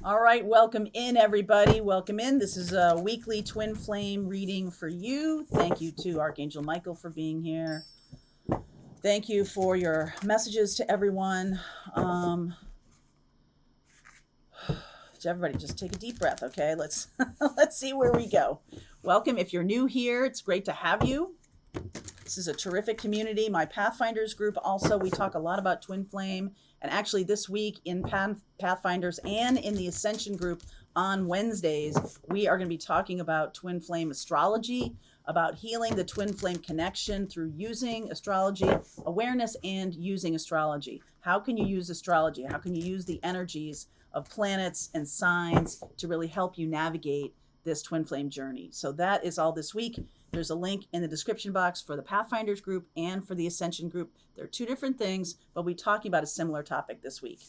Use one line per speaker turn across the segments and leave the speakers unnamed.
All right, welcome in, everybody. Welcome in. This is a weekly twin flame reading for you. Thank you to Archangel Michael for being here. Thank you for your messages to everyone. Everybody, just take a deep breath, okay? Let's see where we go. Welcome. If you're new here, it's great to have you. This is a terrific community. My Pathfinders group also, we talk a lot about twin flame. And actually this week in Pathfinders and in the Ascension group on Wednesdays, we are going to be talking about twin flame astrology, about healing the twin flame connection through using astrology, awareness, and using astrology. How can you use astrology? How can you use the energies of planets and signs to really help you navigate this twin flame journey? So that is all this week. There's a link in the description box for the Pathfinders group and for the Ascension group. They're two different things, but we're talking about a similar topic this week.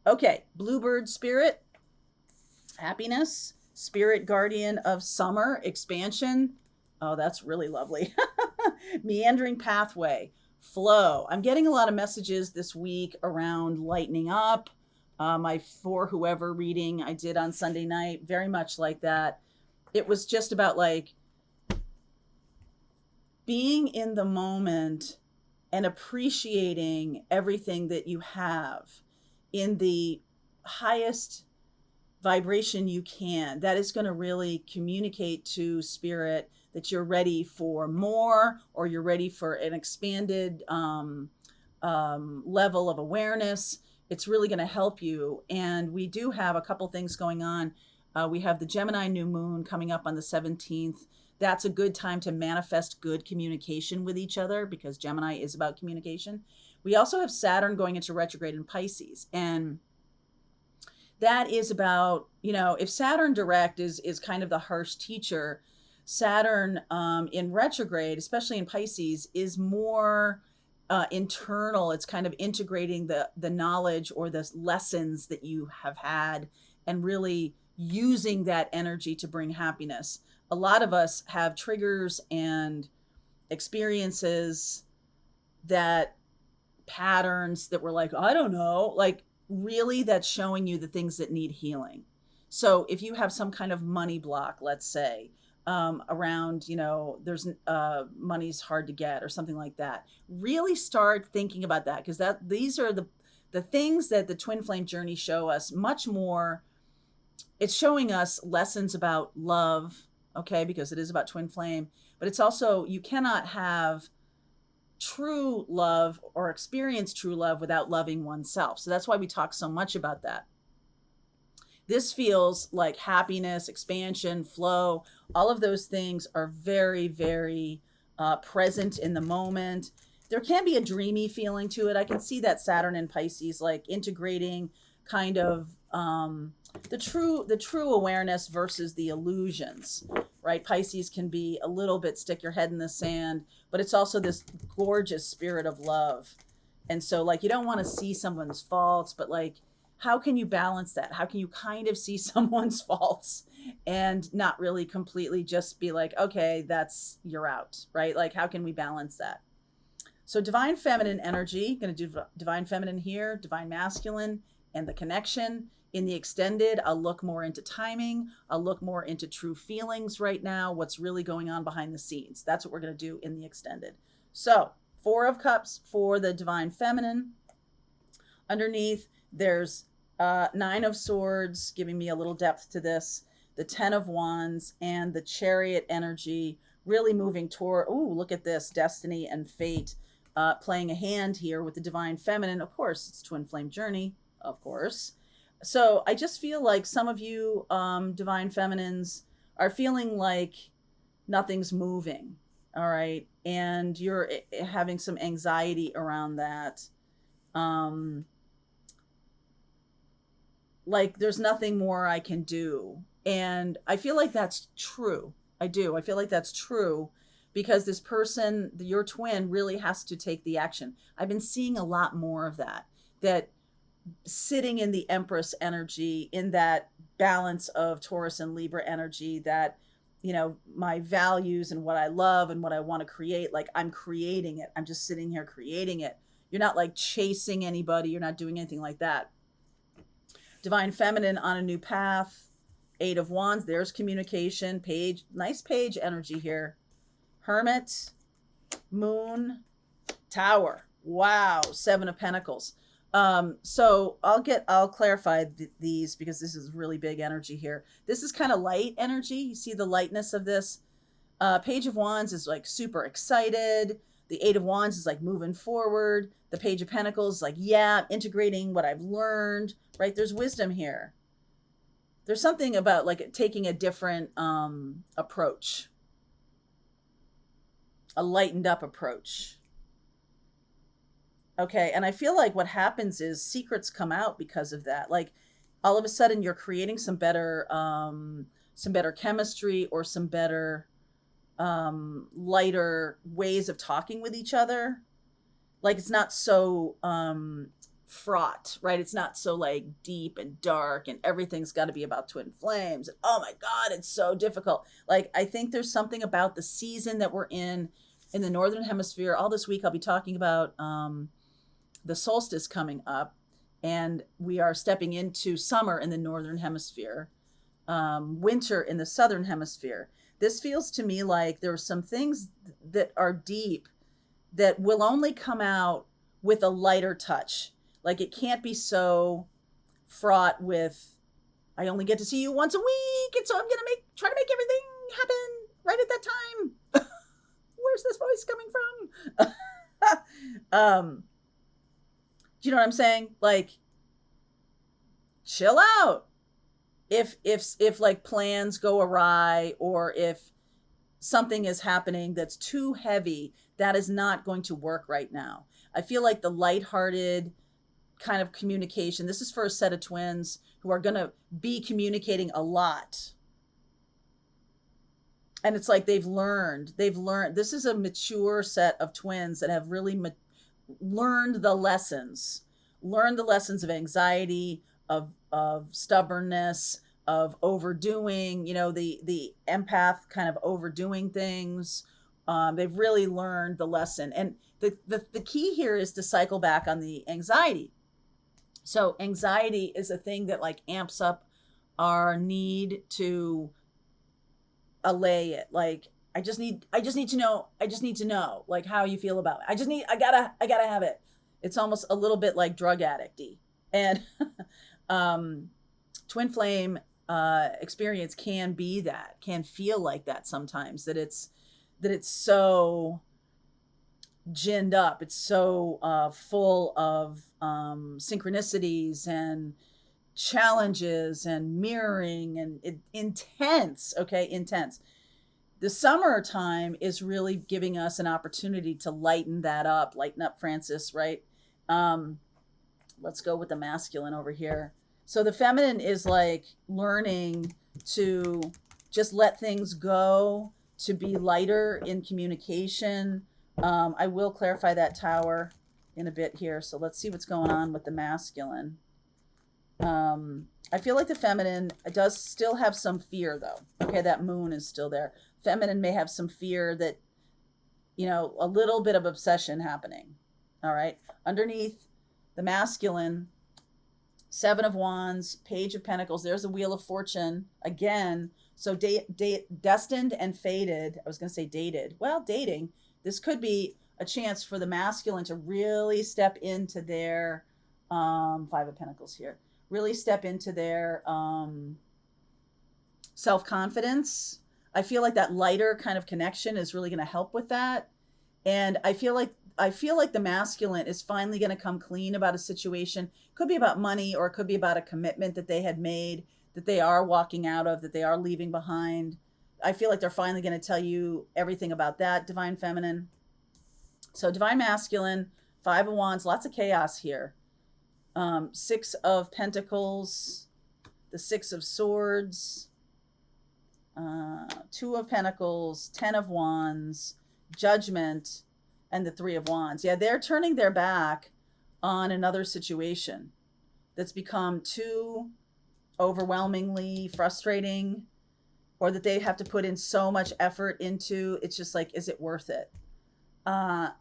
Okay, Bluebird Spirit, happiness, Spirit Guardian of Summer, expansion. Oh, that's really lovely. Meandering pathway, flow. I'm getting a lot of messages this week around lightening up. My For Whoever reading I did on Sunday night, very much like that. It was just about like being in the moment and appreciating everything that you have in the highest vibration you can. That is going to really communicate to spirit that you're ready for more, or you're ready for an expanded level of awareness. It's really going to help you. And we do have a couple things going on. We have the Gemini new moon coming up on the 17th. That's a good time to manifest good communication with each other, because Gemini is about communication. We also have Saturn going into retrograde in Pisces. And that is about, if Saturn direct is kind of the harsh teacher, Saturn in retrograde, especially in Pisces, is more internal. It's kind of integrating the knowledge or the lessons that you have had and really using that energy to bring happiness. A lot of us have triggers and experiences, that patterns that we're like, I don't know, like really that's showing you the things that need healing. So if you have some kind of money block, let's say, around, there's money's hard to get or something like that, really start thinking about that, because these are the things that the twin flame journey show us much more. It's showing us lessons about love, okay, because it is about twin flame, but it's also, you cannot have true love or experience true love without loving oneself. So that's why we talk so much about that. This feels like happiness, expansion, flow. All of those things are very, very present in the moment. There can be a dreamy feeling to it. I can see that Saturn in Pisces, like integrating kind of the true awareness versus the illusions, right? Pisces can be a little bit stick your head in the sand, but it's also this gorgeous spirit of love. And so like, you don't want to see someone's faults, but like, how can you balance that? How can you kind of see someone's faults and not really completely just be like, okay, you're out, right? Like, how can we balance that? So divine feminine energy, going to do divine feminine here, divine masculine, and the connection. In the extended, I'll look more into timing. I'll look more into true feelings right now, what's really going on behind the scenes. That's what we're going to do in the extended. So 4 of Cups for the divine feminine. Underneath, there's 9 of Swords, giving me a little depth to this. The 10 of Wands and the Chariot energy, really moving toward, look at this, destiny and fate, playing a hand here with the divine feminine. Of course, it's twin flame journey, of course. So I just feel like some of you divine feminines are feeling like nothing's moving, all right? And you're having some anxiety around that. Like there's nothing more I can do. And I feel like that's true. I do. I feel like that's true, because this person, your twin, really has to take the action. I've been seeing a lot more of that sitting in the Empress energy, in that balance of Taurus and Libra energy, that, my values and what I love and what I want to create, like I'm creating it. I'm just sitting here creating it. You're not like chasing anybody. You're not doing anything like that. Divine Feminine on a new path. Eight of Wands, there's communication. Page, nice page energy here. Hermit, Moon, Tower. Wow, Seven of Pentacles. So I'll clarify these because this is really big energy here. This is kind of light energy. You see the lightness of this. Page of Wands is like super excited. The Eight of Wands is like moving forward. The Page of Pentacles is like, yeah, integrating what I've learned, right? There's wisdom here. There's something about like taking a different approach, a lightened up approach. Okay, and I feel like what happens is secrets come out because of that. Like all of a sudden you're creating some better chemistry or some better lighter ways of talking with each other. Like it's not so fraught, right? It's not so like deep and dark and everything's got to be about twin flames. And, oh my God, it's so difficult. Like I think there's something about the season that we're in the Northern Hemisphere. All this week I'll be talking about the solstice coming up, and we are stepping into summer in the Northern Hemisphere, winter in the Southern Hemisphere. This feels to me like there are some things that are deep that will only come out with a lighter touch. Like it can't be so fraught with, I only get to see you once a week, and so I'm going to try to make everything happen right at that time. Where's this voice coming from? Do you know what I'm saying? Like, chill out. If like plans go awry, or if something is happening that's too heavy, that is not going to work right now. I feel like the lighthearted kind of communication, this is for a set of twins who are going to be communicating a lot. And it's like they've learned, this is a mature set of twins that have really learned the lessons of anxiety, of stubbornness, of overdoing, the empath kind of overdoing things. They've really learned the lesson. And the key here is to cycle back on the anxiety. So anxiety is a thing that like amps up our need to allay it. Like, I just need to know like how you feel about it. I gotta have it. It's almost a little bit like drug addicty. And twin flame experience can feel like that sometimes, that it's so ginned up. It's so full of synchronicities and challenges and mirroring and intense. The summertime is really giving us an opportunity to lighten up, Francis, right? Let's go with the masculine over here. So the feminine is like learning to just let things go, to be lighter in communication. I will clarify that Tower in a bit here. So let's see what's going on with the masculine. I feel like the feminine does still have some fear though. Okay, that Moon is still there. Feminine may have some fear that, a little bit of obsession happening. All right. Underneath the masculine, Seven of Wands, Page of Pentacles. There's a Wheel of Fortune again. So destined and fated. I was going to say dated. Well, dating. This could be a chance for the masculine to really step into their Five of Pentacles here. Really step into their self-confidence. I feel like that lighter kind of connection is really going to help with that. And I feel like the masculine is finally going to come clean about a situation. Could be about money, or it could be about a commitment that they had made, that they are walking out of, that they are leaving behind. I feel like they're finally going to tell you everything about that, divine feminine. So divine masculine, Five of Wands, lots of chaos here. Six of Pentacles, the Six of Swords, Two of Pentacles, 10 of Wands, Judgment, and the Three of Wands. Yeah, they're turning their back on another situation that's become too overwhelmingly frustrating, or that they have to put in so much effort into. It's just like, is it worth it?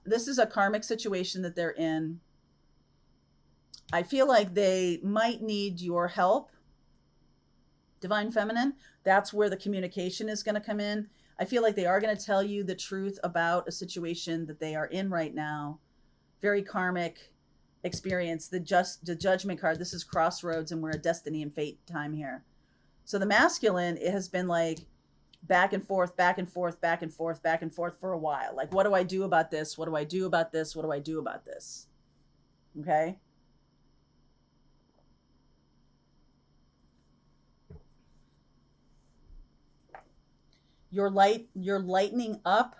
This is a karmic situation that they're in. I feel like they might need your help, Divine Feminine. That's where the communication is going to come in. I feel like they are going to tell you the truth about a situation that they are in right now. Very karmic experience. The Judgment card. This is crossroads, and we're a destiny and fate time here. So the masculine, it has been like back and forth, back and forth, back and forth, back and forth for a while. Like, what do I do about this? What do I do about this? What do I do about this? Okay. You're lightening up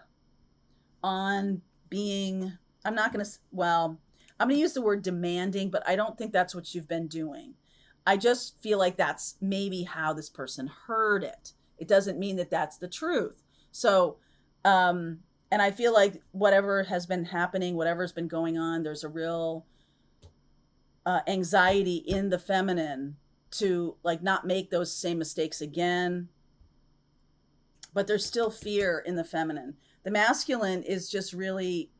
on being, I'm not going to, well, I'm going to use the word demanding, but I don't think that's what you've been doing. I just feel like that's maybe how this person heard it. It doesn't mean that that's the truth. So, and I feel like whatever has been happening, whatever's been going on, there's a real anxiety in the feminine to like not make those same mistakes again. But there's still fear in the feminine. The masculine is just really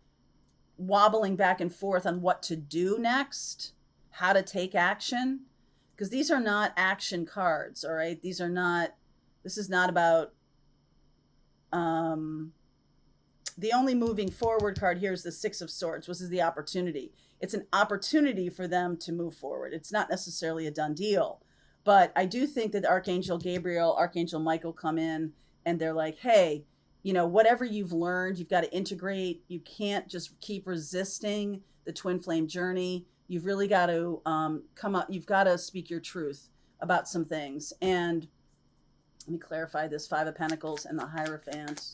wobbling back and forth on what to do next, how to take action, because these are not action cards, all right? This is not about, the only moving forward card here is the Six of Swords, which is the opportunity. It's an opportunity for them to move forward. It's not necessarily a done deal, but I do think that Archangel Gabriel, Archangel Michael come in, and they're like, hey, whatever you've learned, you've got to integrate. You can't just keep resisting the twin flame journey. You've really got to come up. You've got to speak your truth about some things. And let me clarify this: Five of Pentacles and the Hierophant.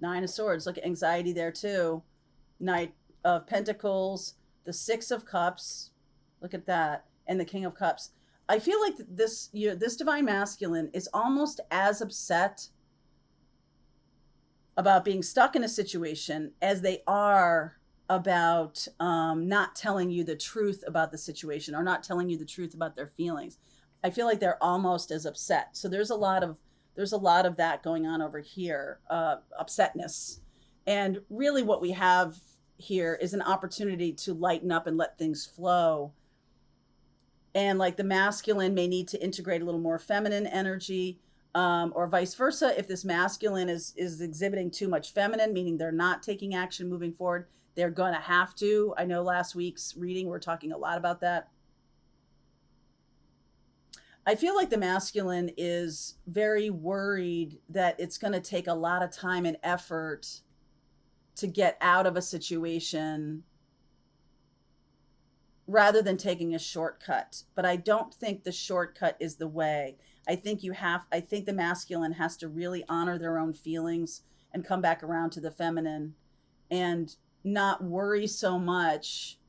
Nine of Swords. Look at anxiety there too. Knight of Pentacles, the Six of Cups. Look at that. And the King of Cups. I feel like this Divine Masculine is almost as upset about being stuck in a situation as they are about not telling you the truth about the situation or not telling you the truth about their feelings. I feel like they're almost as upset. So there's a lot of that going on over here, upsetness. And really what we have here is an opportunity to lighten up and let things flow. And like the masculine may need to integrate a little more feminine energy, or vice versa. If this masculine is exhibiting too much feminine, meaning they're not taking action moving forward, they're going to have to. I know last week's reading, we're talking a lot about that. I feel like the masculine is very worried that it's going to take a lot of time and effort to get out of a situation rather than taking a shortcut. But I don't think the shortcut is the way. I think the masculine has to really honor their own feelings and come back around to the feminine and not worry so much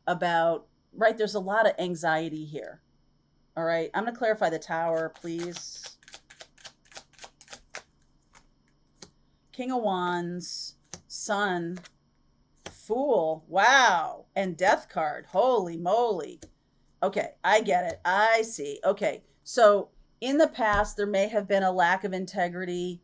about, right? There's a lot of anxiety here. All right. I'm going to clarify the Tower, please. King of Wands, Sun, Fool, wow, and Death card. Holy moly. Okay, I get it. I see. Okay, so in the past, there may have been a lack of integrity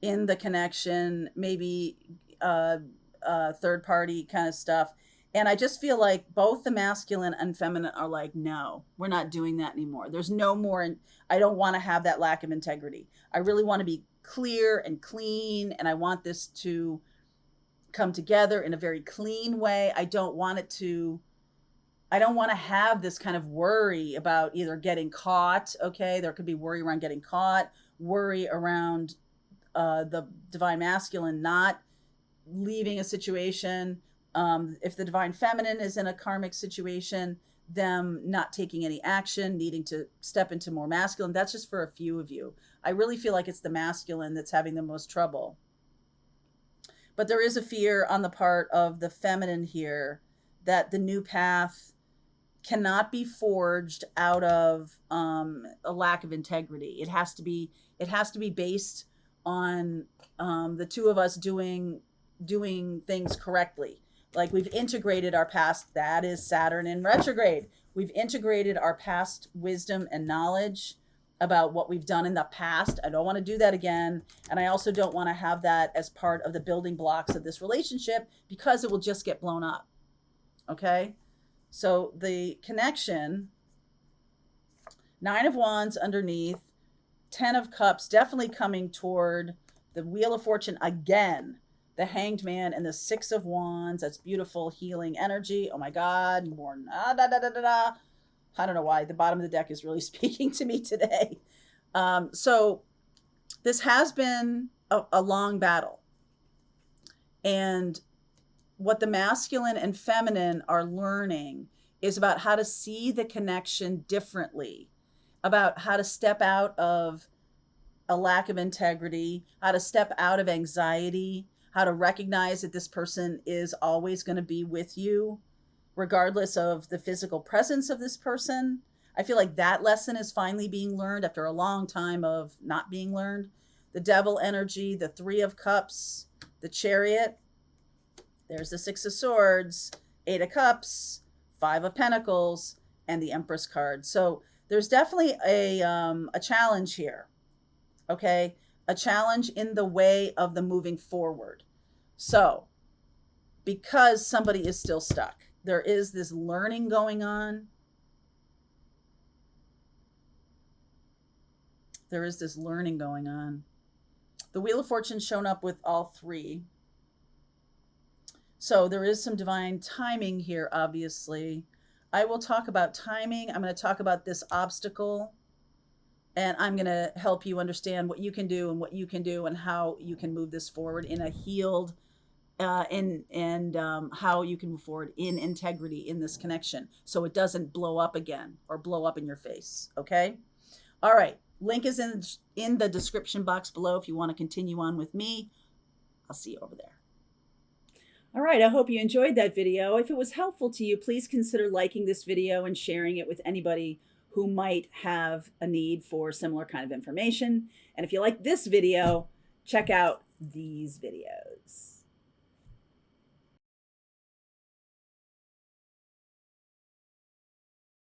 in the connection, maybe third party kind of stuff. And I just feel like both the masculine and feminine are like, no, we're not doing that anymore. There's no more. I don't want to have that lack of integrity. I really want to be clear and clean, and I want this to come together in a very clean way. I don't want to have this kind of worry about either getting caught. Okay. There could be worry around getting caught, worry around the Divine Masculine not leaving a situation. If the Divine Feminine is in a karmic situation, them not taking any action, needing to step into more masculine. That's just for a few of you. I really feel like it's the masculine that's having the most trouble. But there is a fear on the part of the feminine here that the new path cannot be forged out of a lack of integrity. It has to be based on the two of us doing things correctly. Like we've integrated our past, that is Saturn in retrograde. We've integrated our past wisdom and knowledge about what we've done in the past. I don't want to do that again. And I also don't want to have that as part of the building blocks of this relationship, because it will just get blown up. Okay? So the connection, 9 of Wands underneath, 10 of Cups, definitely coming toward the Wheel of Fortune again, the Hanged Man, and the 6 of Wands. That's beautiful healing energy. Oh my God, more I don't know why the bottom of the deck is really speaking to me today. So this has been a long battle. And what the masculine and feminine are learning is about how to see the connection differently, about how to step out of a lack of integrity, how to step out of anxiety, how to recognize that this person is always going to be with you, regardless of the physical presence of this person. I feel like that lesson is finally being learned after a long time of not being learned. The Devil energy, the 3 of Cups, the Chariot, there's the 6 of Swords, 8 of Cups, 5 of Pentacles, and the Empress card. So there's definitely a challenge here, okay? A challenge in the way of the moving forward. So because somebody is still stuck, there is this learning going on. There is this learning going on. The Wheel of Fortune shown up with all 3. So there is some divine timing here, obviously. I will talk about timing. I'm going to talk about this obstacle, and I'm going to help you understand what you can do and what you can do and how you can move this forward in a healed how you can move forward in integrity in this connection, so it doesn't blow up again or blow up in your face. Okay. All right. Link is in the description box below if you want to continue on with me. I'll see you over there. All right. I hope you enjoyed that video. If it was helpful to you, please consider liking this video and sharing it with anybody who might have a need for similar kind of information. And if you like this video, check out these videos.